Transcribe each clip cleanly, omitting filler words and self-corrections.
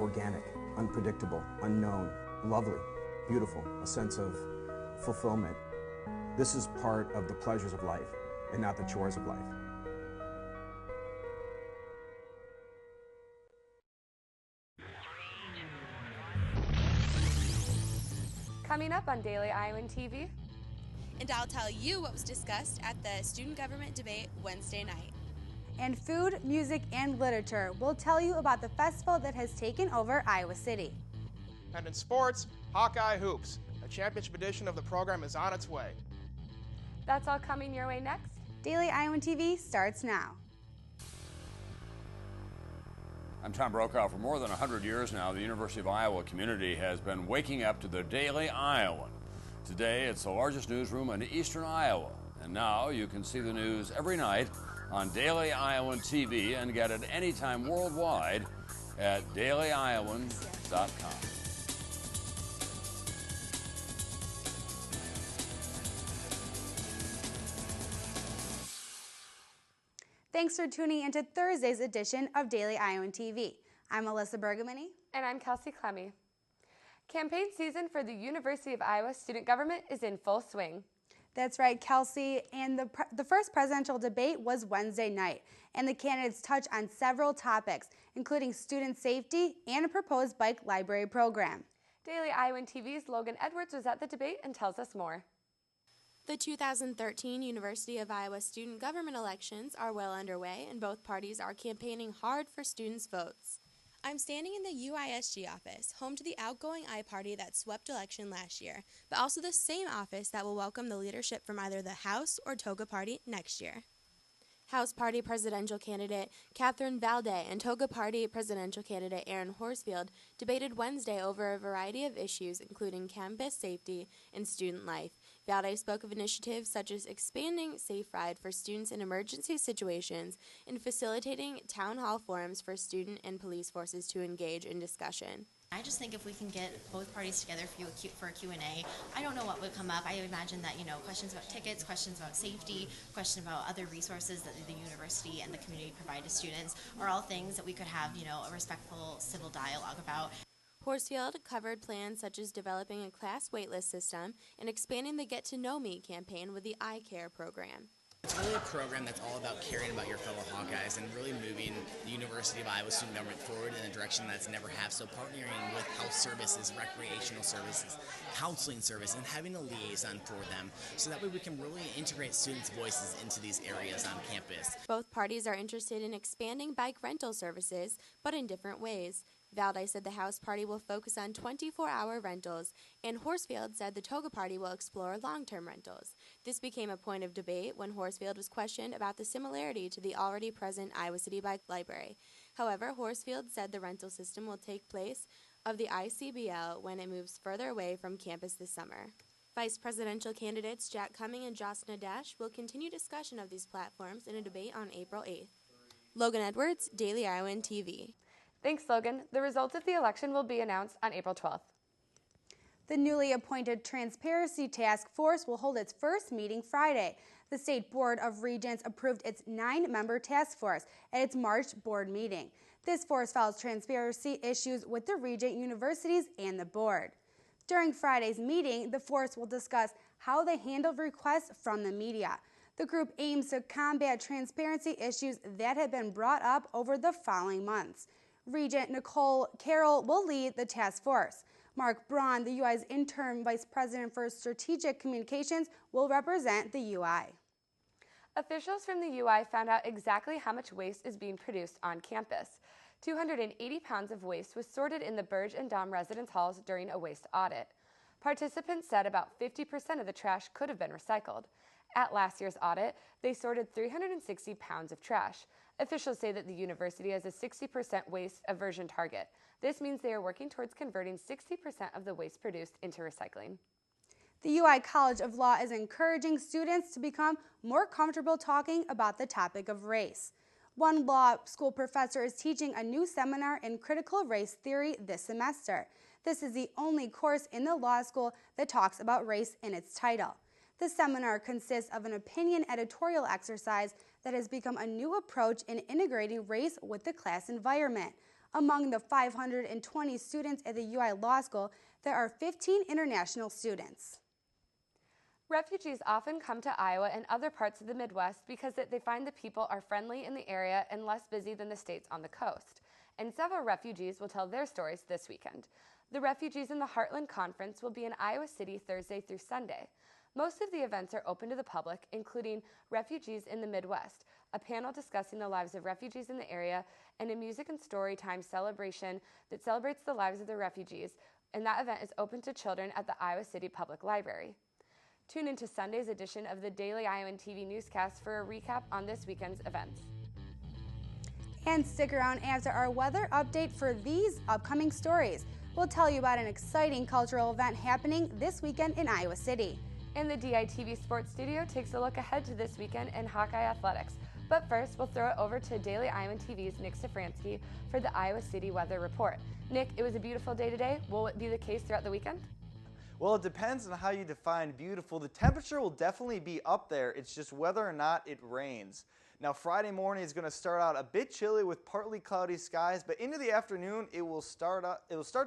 organic, unpredictable, unknown, lovely, beautiful, a sense of fulfillment. This is part of the pleasures of life and not the chores of life. Coming up on Daily Iowan TV. And I'll tell you what was discussed at the student government debate Wednesday night. And food, music, and literature will tell you about the festival that has taken over Iowa City. And in sports, Hawkeye Hoops. A championship edition of the program is on its way. That's all coming your way next. Daily Iowan TV starts now. I'm Tom Brokaw. For more than 100 years now, the University of Iowa community has been waking up to the Daily Iowan. Today, it's the largest newsroom in eastern Iowa. And now you can see the news every night on Daily Iowan TV and get it anytime worldwide at dailyiowan.com. Thanks for tuning into Thursday's edition of Daily Iowan TV. I'm Alyssa Bergamini. And I'm Kelsey Clemmie. Campaign season for the University of Iowa student government is in full swing. That's right, Kelsey. And the first presidential debate was Wednesday night, and the candidates touched on several topics, including student safety and a proposed bike library program. Daily Iowan TV's Logan Edwards was at the debate and tells us more. The 2013 University of Iowa student government elections are well underway, and both parties are campaigning hard for students' votes. I'm standing in the UISG office, home to the outgoing I-Party that swept election last year, but also the same office that will welcome the leadership from either the House or Toga Party next year. House Party presidential candidate Catherine Valde and Toga Party presidential candidate Aaron Horsfield debated Wednesday over a variety of issues, including campus safety and student life. Valde spoke of initiatives such as expanding Safe Ride for students in emergency situations and facilitating town hall forums for student and police forces to engage in discussion. I just think if we can get both parties together for a Q&A, I don't know what would come up. I imagine that, questions about tickets, questions about safety, questions about other resources that the university and the community provide to students are all things that we could have, a respectful civil dialogue about. Horsfield covered plans such as developing a class waitlist system and expanding the Get to Know Me campaign with the iCare program. It's really a program that's all about caring about your fellow Hawkeyes and really moving the University of Iowa student government forward in a direction that's never have. So partnering with health services, recreational services, counseling services, and having a liaison for them so that way we can really integrate students' voices into these areas on campus. Both parties are interested in expanding bike rental services, but in different ways. Valde said the House Party will focus on 24-hour rentals, and Horsfield said the Toga Party will explore long-term rentals. This became a point of debate when Horsfield was questioned about the similarity to the already present Iowa City Bike Library. However, Horsfield said the rental system will take place of the ICBL when it moves further away from campus this summer. Vice presidential candidates Jack Cumming and Joss Nadesh will continue discussion of these platforms in a debate on April 8th. Logan Edwards, Daily Iowan TV. Thanks, Logan. The results of the election will be announced on April 12th. The newly appointed Transparency Task Force will hold its first meeting Friday. The State Board of Regents approved its 9-member task force at its March board meeting. This force follows transparency issues with the Regent universities and the board. During Friday's meeting, the force will discuss how they handled requests from the media. The group aims to combat transparency issues that have been brought up over the following months. Regent Nicole Carroll will lead the task force. Mark Braun, the UI's interim vice president for strategic communications, will represent the UI. Officials from the UI found out exactly how much waste is being produced on campus. 280 pounds of waste was sorted in the Burge and Dom residence halls during a waste audit. Participants said about 50% of the trash could have been recycled. At last year's audit, they sorted 360 pounds of trash. Officials say that the university has a 60% waste aversion target. This means they are working towards converting 60% of the waste produced into recycling. The UI College of Law is encouraging students to become more comfortable talking about the topic of race. One law school professor is teaching a new seminar in critical race theory this semester. This is the only course in the law school that talks about race in its title. The seminar consists of an opinion editorial exercise that has become a new approach in integrating race with the class environment. Among the 520 students at the UI Law School, there are 15 international students. Refugees often come to Iowa and other parts of the Midwest because they find the people are friendly in the area and less busy than the states on the coast. And several refugees will tell their stories this weekend. The refugees in the Heartland Conference will be in Iowa City Thursday through Sunday. Most of the events are open to the public, including Refugees in the Midwest, a panel discussing the lives of refugees in the area, and a music and story time celebration that celebrates the lives of the refugees, and that event is open to children at the Iowa City Public Library. Tune into Sunday's edition of the Daily Iowan TV newscast for a recap on this weekend's events. And stick around after our weather update for these upcoming stories. We'll tell you about an exciting cultural event happening this weekend in Iowa City. And the DITV Sports Studio takes a look ahead to this weekend in Hawkeye Athletics. But first, we'll throw it over to Daily Iowan TV's Nick Safransky for the Iowa City Weather Report. Nick, it was a beautiful day today. Will it be the case throughout the weekend? Well, it depends on how you define beautiful. The temperature will definitely be up there. It's just whether or not it rains. Now, Friday morning is going to start out a bit chilly with partly cloudy skies, but into the afternoon it will start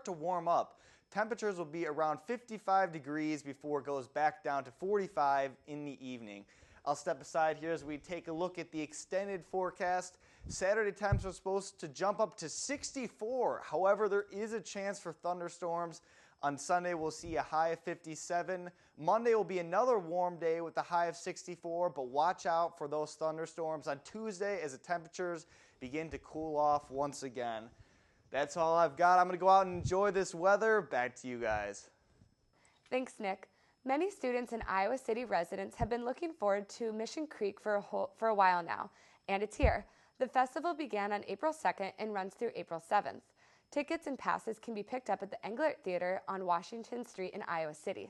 to warm up. Temperatures will be around 55 degrees before it goes back down to 45 in the evening. I'll step aside here as we take a look at the extended forecast. Saturday temps are supposed to jump up to 64. However, there is a chance for thunderstorms. On Sunday, we'll see a high of 57. Monday will be another warm day with a high of 64, but watch out for those thunderstorms on Tuesday as the temperatures begin to cool off once again. That's all I've got. I'm going to go out and enjoy this weather. Back to you guys. Thanks, Nick. Many students and Iowa City residents have been looking forward to Mission Creek for a while now, and it's here. The festival began on April 2nd and runs through April 7th. Tickets and passes can be picked up at the Englert Theater on Washington Street in Iowa City.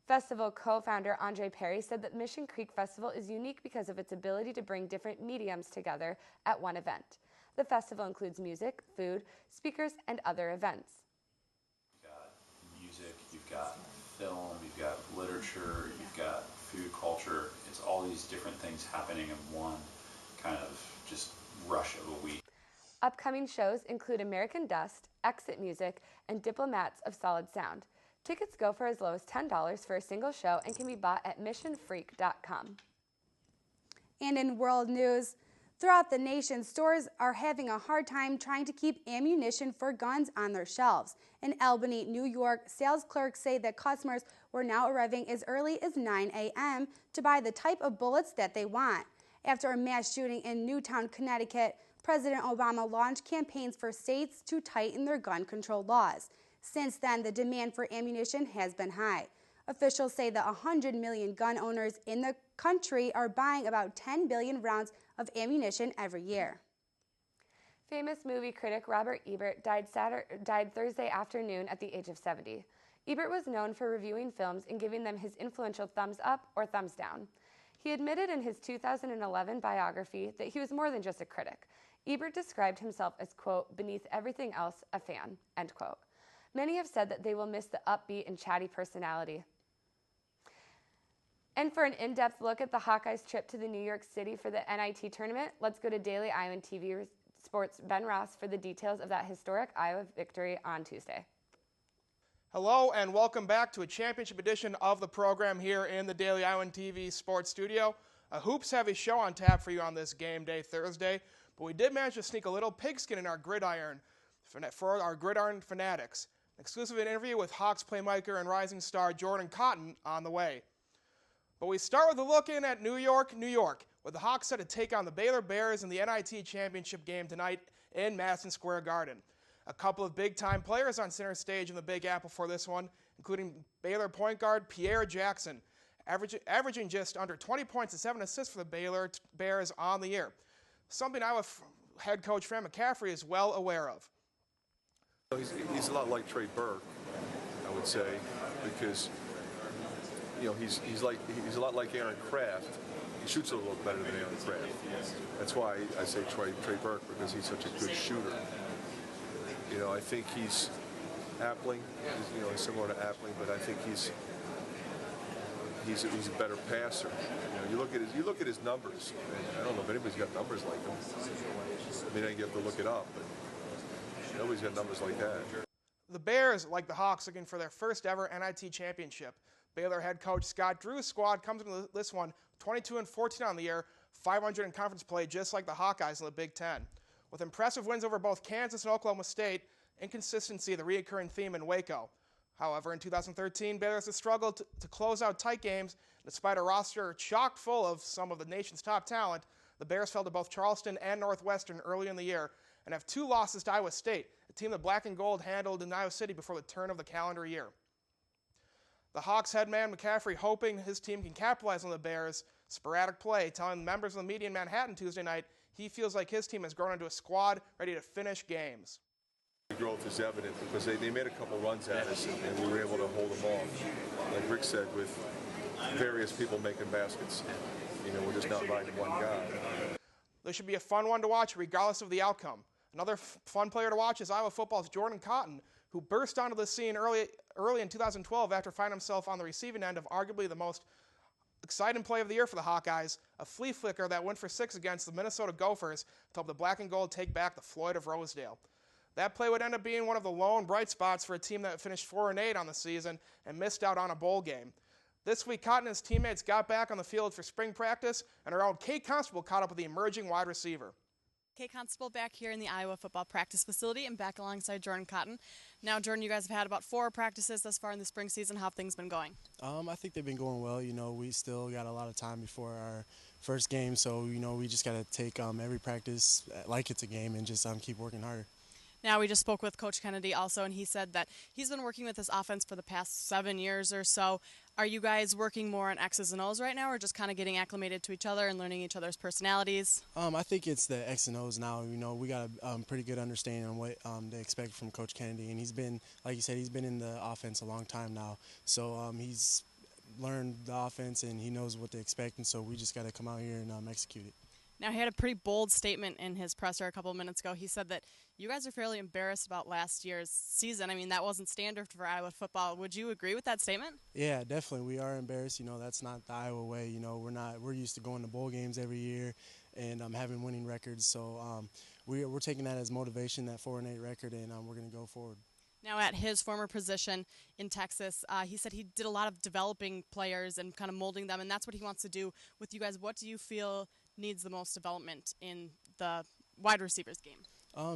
Festival co-founder Andre Perry said that Mission Creek Festival is unique because of its ability to bring different mediums together at one event. The festival includes music, food, speakers, and other events. You've got music, you've got film, you've got literature, you've got food culture. It's all these different things happening in one kind of just rush of a week. Upcoming shows include American Dust, Exit Music, and Diplomats of Solid Sound. Tickets go for as low as $10 for a single show and can be bought at missionfreak.com. And in world news, throughout the nation, stores are having a hard time trying to keep ammunition for guns on their shelves. In Albany, New York, sales clerks say that customers were now arriving as early as 9 a.m. to buy the type of bullets that they want. After a mass shooting in Newtown, Connecticut, President Obama launched campaigns for states to tighten their gun control laws. Since then, the demand for ammunition has been high. Officials say that 100 million gun owners in the country are buying about 10 billion rounds of ammunition every year. Famous movie critic Robert Ebert died Thursday afternoon at the age of 70. Ebert was known for reviewing films and giving them his influential thumbs up or thumbs down. He admitted in his 2011 biography that he was more than just a critic. Ebert described himself as, quote, beneath everything else, a fan, end quote. Many have said that they will miss the upbeat and chatty personality. And for an in-depth look at the Hawkeyes' trip to the New York City for the NIT tournament, let's go to Daily Iowan TV Sports' Ben Ross for the details of that historic Iowa victory on Tuesday. Hello and welcome back to a championship edition of the program here in the Daily Iowan TV Sports Studio. A hoops-heavy show on tap for you on this game day Thursday, but we did manage to sneak a little pigskin in our gridiron for our gridiron fanatics. An exclusive interview with Hawks playmaker and rising star Jordan Cotton on the way. But we start with a look in at New York, with the Hawks set to take on the Baylor Bears in the NIT championship game tonight in Madison Square Garden. A couple of big-time players on center stage in the Big Apple for this one, including Baylor point guard Pierre Jackson, averaging just under 20 points and 7 assists for the Baylor Bears on the year, something Iowa head coach Fran McCaffrey is well aware of. He's a lot like Trey Burke, I would say, because he's a lot like Aaron Kraft. He shoots a little better than Aaron Kraft. That's why I say Trey Burke, because he's such a good shooter. I think he's Appling, similar to Appling, but I think he's a better passer. You look at his numbers. And I don't know if anybody's got numbers like him. I mean, you have to look it up. But Nobody's got numbers like that. The Bears, like the Hawks, looking for their first ever NIT championship. Baylor head coach Scott Drew's squad comes into this one 22-14 on the year, 500 in conference play, just like the Hawkeyes in the Big Ten. With impressive wins over both Kansas and Oklahoma State, inconsistency the recurring theme in Waco. However, in 2013, Baylor has struggled to close out tight games. Despite a roster chock full of some of the nation's top talent, the Bears fell to both Charleston and Northwestern early in the year and have 2 losses to Iowa State, a team the black and gold handled in Iowa City before the turn of the calendar year. The Hawks head man McCaffrey hoping his team can capitalize on the Bears' sporadic play, telling members of the media in Manhattan Tuesday night he feels like his team has grown into a squad ready to finish games. The growth is evident because they made a couple runs at us and we were able to hold them off. Like Rick said, with various people making baskets. You know, we're just not riding one guy. This should be a fun one to watch regardless of the outcome. Another fun player to watch is Iowa football's Jordan Cotton, who burst onto the scene early in 2012 after finding himself on the receiving end of arguably the most exciting play of the year for the Hawkeyes, a flea flicker that went for 6 against the Minnesota Gophers to help the black and gold take back the Floyd of Rosedale. That play would end up being one of the lone bright spots for a team that finished 4-8 on the season and missed out on a bowl game. This week, Cotton and his teammates got back on the field for spring practice, and our own Kate Constable caught up with the emerging wide receiver. Kate Constable back here in the Iowa football practice facility and back alongside Jordan Cotton. Now, Jordan, you guys have had about 4 practices thus far in the spring season. How have things been going? I think they've been going well. You know, we still got a lot of time before our first game, so, you know, we just got to take every practice like it's a game and just keep working harder. Now, we just spoke with Coach Kennedy also, and he said that he's been working with this offense for the past 7 years or so. Are you guys working more on X's and O's right now, or just kind of getting acclimated to each other and learning each other's personalities? I think it's the X and O's now. You know, we got a pretty good understanding on what they expect from Coach Kennedy, and he's been, like you said, he's been in the offense a long time now. So he's learned the offense, and he knows what to expect, and so we just got to come out here and execute it. Now, he had a pretty bold statement in his presser a couple of minutes ago. He said that you guys are fairly embarrassed about last year's season. I mean, that wasn't standard for Iowa football. Would you agree with that statement? Yeah, definitely. We are embarrassed. You know, that's not the Iowa way. You know, we're used to going to bowl games every year and having winning records. So we're taking that as motivation, that 4-8 record, and we're going to go forward. Now, at his former position in Texas, he said he did a lot of developing players and kind of molding them, and that's what he wants to do with you guys. What do you feel needs the most development in the wide receivers game?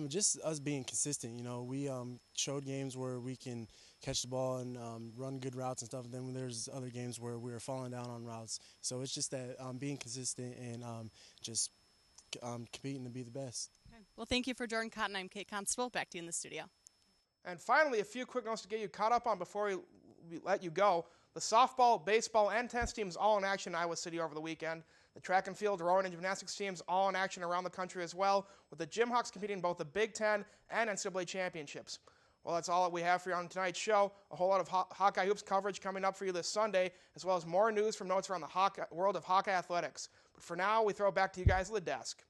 Just us being consistent. You know, we showed games where we can catch the ball and run good routes and stuff. And then there's other games where we were falling down on routes. So it's just that being consistent and just competing to be the best. Okay. Well, thank you for Jordan Cotton. I'm Kate Constable. Back to you in the studio. And finally, a few quick notes to get you caught up on before we let you go. The softball, baseball, and tennis teams all in action in Iowa City over the weekend. The track and field, rowing, and gymnastics teams all in action around the country as well, with the Gym Hawks competing in both the Big Ten and NCAA championships. Well, that's all that we have for you on tonight's show. A whole lot of Hawkeye Hoops coverage coming up for you this Sunday, as well as more news from notes around the world of Hawkeye athletics. But for now, we throw it back to you guys at the desk.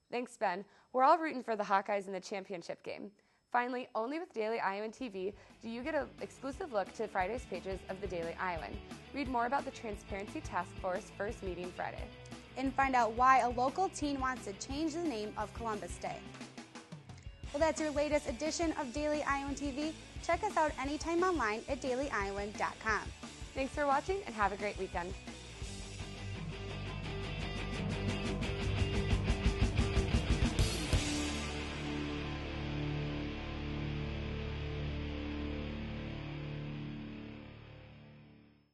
Thanks, Ben. We're all rooting for the Hawkeyes in the championship game. Finally, only with Daily Iowan TV do you get an exclusive look to Friday's pages of the Daily Iowan. Read more about the Transparency Task Force first meeting Friday. And find out why a local teen wants to change the name of Columbus Day. Well, that's your latest edition of Daily Iowan TV. Check us out anytime online at dailyiowan.com. Thanks for watching and have a great weekend.